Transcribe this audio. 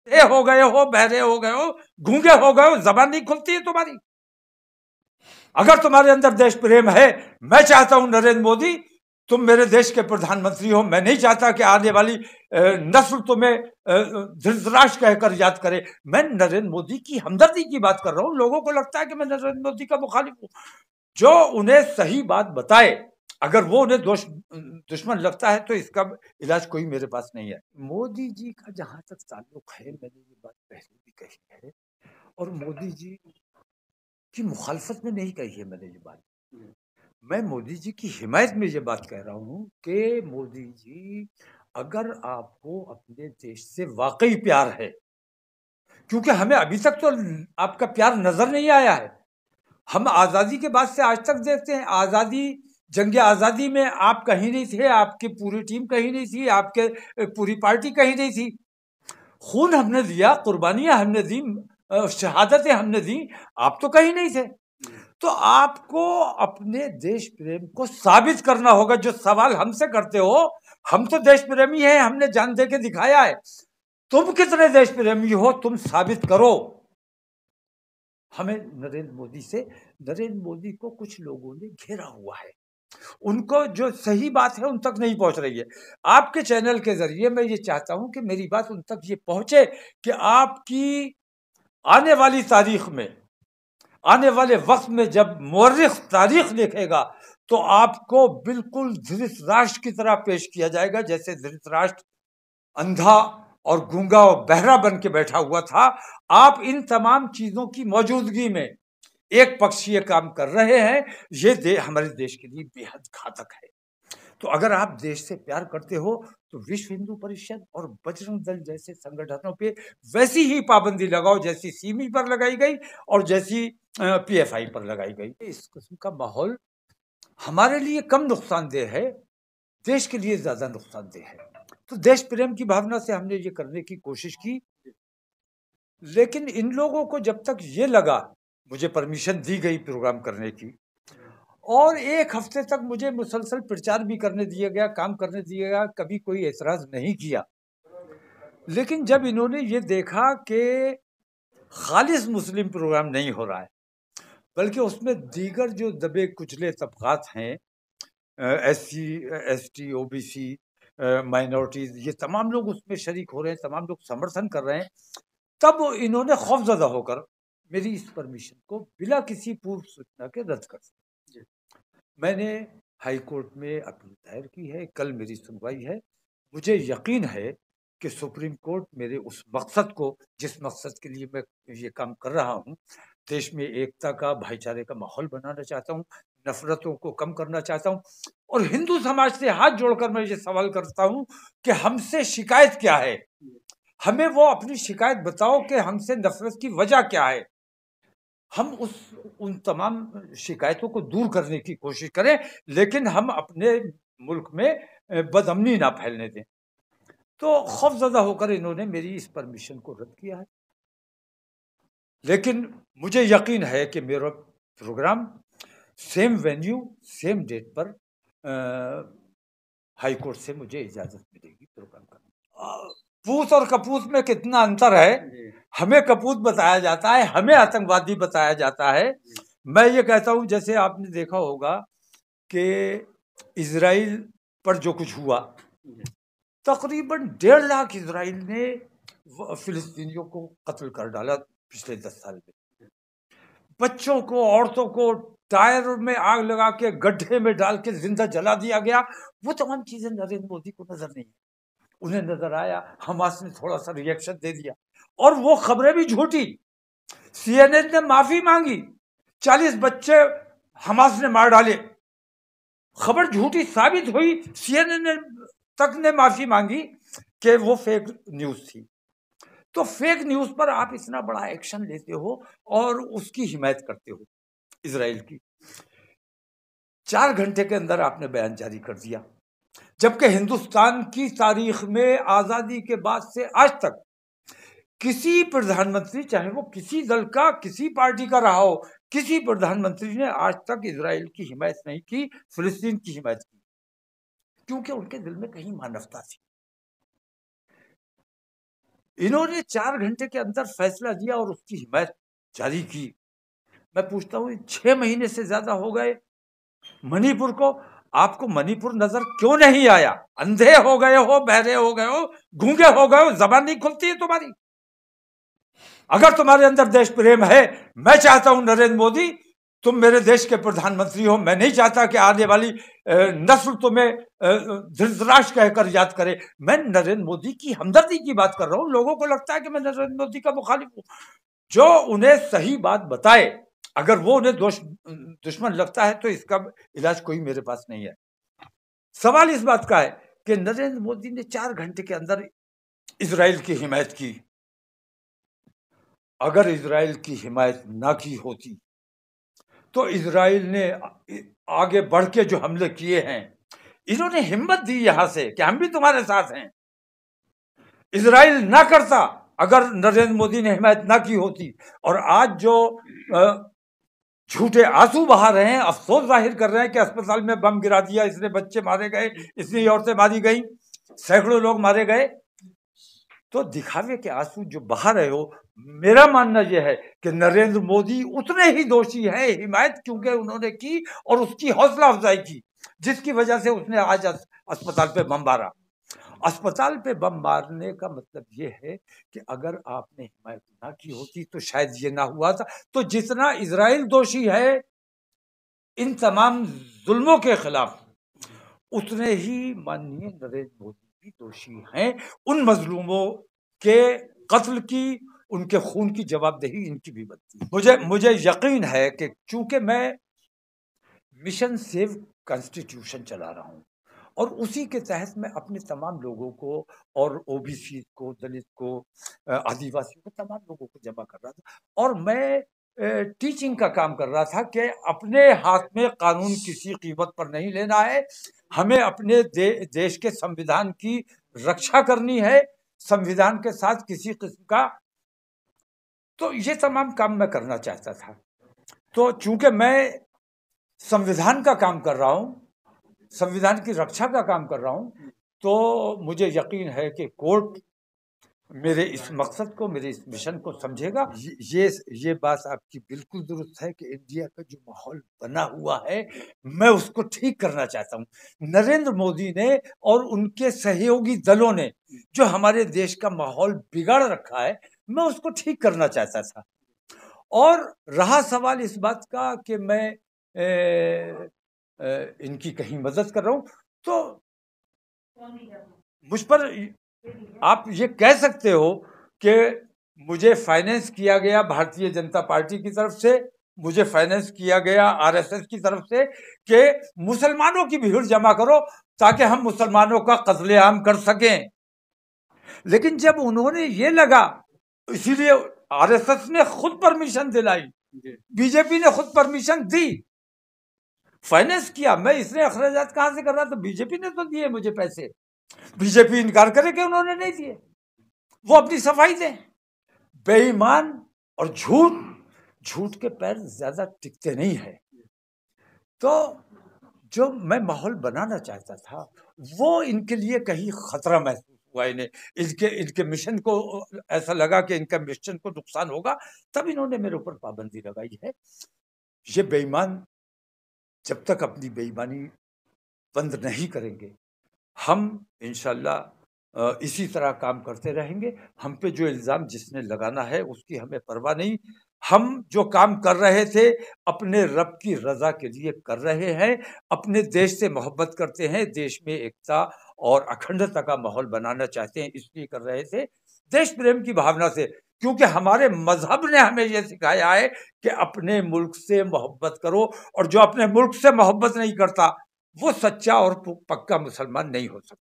ये हो गए हो, बहरे हो गए हो, गूंगे हो गए हो, जबान नहीं खुलती है तुम्हारी। अगर तुम्हारे अंदर देश प्रेम है, मैं चाहता हूं नरेंद्र मोदी तुम मेरे देश के प्रधानमंत्री हो। मैं नहीं चाहता कि आने वाली नस्ल तुम्हें धृतराष्ट्र कहकर याद करे। मैं नरेंद्र मोदी की हमदर्दी की बात कर रहा हूं। लोगों को लगता है कि मैं नरेंद्र मोदी का मुखालिफ हूं। जो उन्हें सही बात बताए, अगर वो उन्हें दुश्मन लगता है तो इसका इलाज कोई मेरे पास नहीं है। मोदी जी का जहां तक ताल्लुक है, मैंने ये बात पहले भी कही है और मोदी जी की मुखालफत में नहीं कही है मैंने ये बात। मैं मोदी जी की हिमायत में ये बात कह रहा हूं कि मोदी जी, अगर आपको अपने देश से वाकई प्यार है, क्योंकि हमें अभी तक तो आपका प्यार नजर नहीं आया है। हम आजादी के बाद से आज तक देखते हैं, आजादी, जंग आजादी में आप कहीं नहीं थे, आपकी पूरी टीम कहीं नहीं थी, आपके पूरी पार्टी कहीं नहीं थी। खून हमने दिया, कुर्बानियां हमने दी, शहादतें हमने दी, आप तो कहीं नहीं थे। तो आपको अपने देश प्रेम को साबित करना होगा। जो सवाल हमसे करते हो, हम तो देश प्रेमी हैं, हमने जान दे के दिखाया है। तुम कितने देश प्रेमी हो, तुम साबित करो। हमें नरेंद्र मोदी को कुछ लोगों ने घेरा हुआ है, उनको जो सही बात है उन तक नहीं पहुंच रही है। आपके चैनल के जरिए मैं ये चाहता हूं कि मेरी बात उन तक ये पहुंचे कि आपकी आने वाली तारीख में, आने वाले वक्त में जब मौर्रिख तारीख लिखेगा तो आपको बिल्कुल धृतराष्ट्र की तरह पेश किया जाएगा, जैसे धृतराष्ट्र अंधा और गूंगा और बहरा बन के बैठा हुआ था। आप इन तमाम चीजों की मौजूदगी में एक पक्षीय काम कर रहे हैं। ये हमारे देश के लिए बेहद घातक है। तो अगर आप देश से प्यार करते हो तो विश्व हिंदू परिषद और बजरंग दल जैसे संगठनों पे वैसी ही पाबंदी लगाओ जैसी सीमी पर लगाई गई और जैसी पीएफआई पर लगाई गई। इस किस्म का माहौल हमारे लिए कम नुकसानदेह है, देश के लिए ज्यादा नुकसानदेह है। तो देश प्रेम की भावना से हमने ये करने की कोशिश की, लेकिन इन लोगों को जब तक ये लगा, मुझे परमिशन दी गई प्रोग्राम करने की और एक हफ्ते तक मुझे मुसलसल प्रचार भी करने दिया गया, काम करने दिया गया, कभी कोई एतराज नहीं किया। लेकिन जब इन्होंने ये देखा कि खालिस मुस्लिम प्रोग्राम नहीं हो रहा है, बल्कि उसमें दीगर जो दबे कुचले तबकात हैं, SC ST OBC माइनॉरिटीज, ये तमाम लोग उसमें शरीक हो रहे हैं, तमाम लोग समर्थन कर रहे हैं। तब इन्होंने खौफजदा होकर मेरी इस परमिशन को बिना किसी पूर्व सूचना के रद्द कर दिया। मैंने हाई कोर्ट में अपील दायर की है, कल मेरी सुनवाई है। मुझे यकीन है कि सुप्रीम कोर्ट मेरे उस मकसद को, जिस मकसद के लिए मैं ये काम कर रहा हूँ, देश में एकता का, भाईचारे का माहौल बनाना चाहता हूँ, नफरतों को कम करना चाहता हूँ, और हिंदू समाज से हाथ जोड़कर मैं ये सवाल करता हूँ कि हमसे शिकायत क्या है। हमें वो अपनी शिकायत बताओ कि हमसे नफरत की वजह क्या है। हम उन तमाम शिकायतों को दूर करने की कोशिश करें, लेकिन हम अपने मुल्क में बदअमनी ना फैलने दें। तो खौफजदा होकर इन्होंने मेरी इस परमिशन को रद्द किया है। लेकिन मुझे यकीन है कि मेरा program same venue, same date पर हाई कोर्ट से मुझे इजाजत मिलेगी प्रोग्राम करने। पूत और कपूत में कितना अंतर है। हमें कपूत बताया जाता है, हमें आतंकवादी बताया जाता है। मैं ये कहता हूं, जैसे आपने देखा होगा कि इजराइल पर जो कुछ हुआ, तकरीबन 1.5 लाख इजराइल ने फिलिस्तीनियों को कत्ल कर डाला पिछले 10 साल में। बच्चों को, औरतों को टायर में आग लगा के गड्ढे में डाल के जिंदा जला दिया गया। वो तमाम चीजें नरेंद्र मोदी को नजर नहीं, उन्हें नजर आया हमास ने थोड़ा सा रिएक्शन दे दिया, और वो खबरें भी झूठी। CNN ने माफी मांगी, 40 बच्चे हमास ने मार डाले, खबर झूठी साबित हुई। CNN तक ने माफी मांगी कि वो फेक न्यूज थी। तो फेक न्यूज पर आप इतना बड़ा एक्शन लेते हो और उसकी हिमायत करते हो इजराइल की। 4 घंटे के अंदर आपने बयान जारी कर दिया, जबकि हिंदुस्तान की तारीख में आजादी के बाद से आज तक किसी प्रधानमंत्री, चाहे वो किसी दल का, किसी पार्टी का रहा हो, किसी प्रधानमंत्री ने आज तक इजराइल की हिमायत नहीं की, फिलिस्तीन की हिमायत की, क्योंकि उनके दिल में कहीं मानवता थी। इन्होंने 4 घंटे के अंदर फैसला दिया और उसकी हिमायत जारी की। मैं पूछता हूँ 6 महीने से ज्यादा हो गए मणिपुर को, आपको मणिपुर नजर क्यों नहीं आया? अंधे हो गए हो, बहरे हो गए हो, गूंगे हो गए हो, जबान नहीं खुलती है तुम्हारी। अगर तुम्हारे अंदर देश प्रेम है, मैं चाहता हूं नरेंद्र मोदी तुम मेरे देश के प्रधानमंत्री हो। मैं नहीं चाहता कि आने वाली नस्ल तुम्हें धृतराष्ट्र कहकर याद करे। मैं नरेंद्र मोदी की हमदर्दी की बात कर रहा हूं। लोगों को लगता है कि मैं नरेंद्र मोदी का मुखालिफ हूं। जो उन्हें सही बात बताए, अगर वो उन्हें दुश्मन लगता है तो इसका इलाज कोई मेरे पास नहीं है। सवाल इस बात का है कि नरेंद्र मोदी ने 4 घंटे के अंदर इजराइल की हिमायत की। अगर इजराइल की हिमायत ना की होती तो इजराइल ने आगे बढ़ के जो हमले किए हैं, इन्होंने हिम्मत दी यहां से कि हम भी तुम्हारे साथ हैं। इजराइल ना करता अगर नरेंद्र मोदी ने हिमायत ना की होती। और आज जो झूठे आंसू बहा रहे हैं, अफसोस जाहिर कर रहे हैं कि अस्पताल में बम गिरा दिया, इसने बच्चे मारे गए, इतनी औरतें मारी गई, सैकड़ों लोग मारे गए, तो दिखावे के आंसू जो बहा रहे हो, मेरा मानना यह है कि नरेंद्र मोदी उतने ही दोषी हैं। हिमायत क्योंकि उन्होंने की और उसकी हौसला अफजाई की, जिसकी वजह से उसने आज अस्पताल पे बम मारा। अस्पताल पे बम मारने का मतलब ये है कि अगर आपने हिमायत ना की होती तो शायद ये ना हुआ था। तो जितना इजराइल दोषी है इन तमाम जुल्मों के खिलाफ, उतने ही माननीय नरेंद्र मोदी भी दोषी हैं उन मजलूमों के कत्ल की, उनके खून की जवाबदेही इनकी भी बनती है। मुझे यकीन है कि चूंकि मैं मिशन सेव कॉन्स्टिट्यूशन चला रहा हूं और उसी के तहत मैं अपने तमाम लोगों को और ओबीसी को, दलित को, आदिवासियों को, तमाम लोगों को जमा कर रहा था। और मैं टीचिंग का काम कर रहा था कि अपने हाथ में कानून किसी कीमत पर नहीं लेना है। हमें अपने देश के संविधान की रक्षा करनी है, संविधान के साथ किसी किस्म का, तो ये तमाम काम मैं करना चाहता था। तो चूंकि मैं संविधान का काम कर रहा हूं, संविधान की रक्षा का काम कर रहा हूं, तो मुझे यकीन है कि कोर्ट मेरे इस मकसद को, मेरे इस मिशन को समझेगा। ये बात आपकी बिल्कुल दुरुस्त है कि इंडिया का जो माहौल बना हुआ है, मैं उसको ठीक करना चाहता हूं। नरेंद्र मोदी ने और उनके सहयोगी दलों ने जो हमारे देश का माहौल बिगाड़ रखा है, मैं उसको ठीक करना चाहता था। और रहा सवाल इस बात का कि मैं इनकी कहीं मदद कर रहा हूं, तो मुझ पर आप ये कह सकते हो कि मुझे फाइनेंस किया गया भारतीय जनता पार्टी की तरफ से, मुझे फाइनेंस किया गया आरएसएस की तरफ से कि मुसलमानों की भीड़ जमा करो ताकि हम मुसलमानों का कत्लेआम कर सकें। लेकिन जब उन्होंने ये लगा, इसीलिए आरएसएस ने खुद परमिशन दिलाई, बीजेपी ने खुद परमिशन दी, फाइनेंस किया। मैं इसने अखराजात कहां से कर रहा था? बीजेपी ने तो दिए मुझे पैसे। बीजेपी इनकार करे कि उन्होंने नहीं दिए, वो अपनी सफाई दें। बेईमान और झूठ के पैर ज्यादा टिकते नहीं है। तो जो मैं माहौल बनाना चाहता था वो इनके लिए कहीं खतरा महसूस हुआ, इन्हें इनके मिशन को ऐसा लगा कि इनका मिशन को नुकसान होगा, तब इन्होंने मेरे ऊपर पाबंदी लगाई है। ये बेईमान जब तक अपनी बेईमानी बंद नहीं करेंगे, हम इंशाल्लाह इसी तरह काम करते रहेंगे। हम पे जो इल्ज़ाम जिसने लगाना है उसकी हमें परवाह नहीं। हम जो काम कर रहे थे अपने रब की रजा के लिए कर रहे हैं, अपने देश से मोहब्बत करते हैं, देश में एकता और अखंडता का माहौल बनाना चाहते हैं, इसलिए कर रहे थे, देश प्रेम की भावना से। क्योंकि हमारे मजहब ने हमें यह सिखाया है कि अपने मुल्क से मोहब्बत करो, और जो अपने मुल्क से मोहब्बत नहीं करता वो सच्चा और पक्का मुसलमान नहीं हो सकता।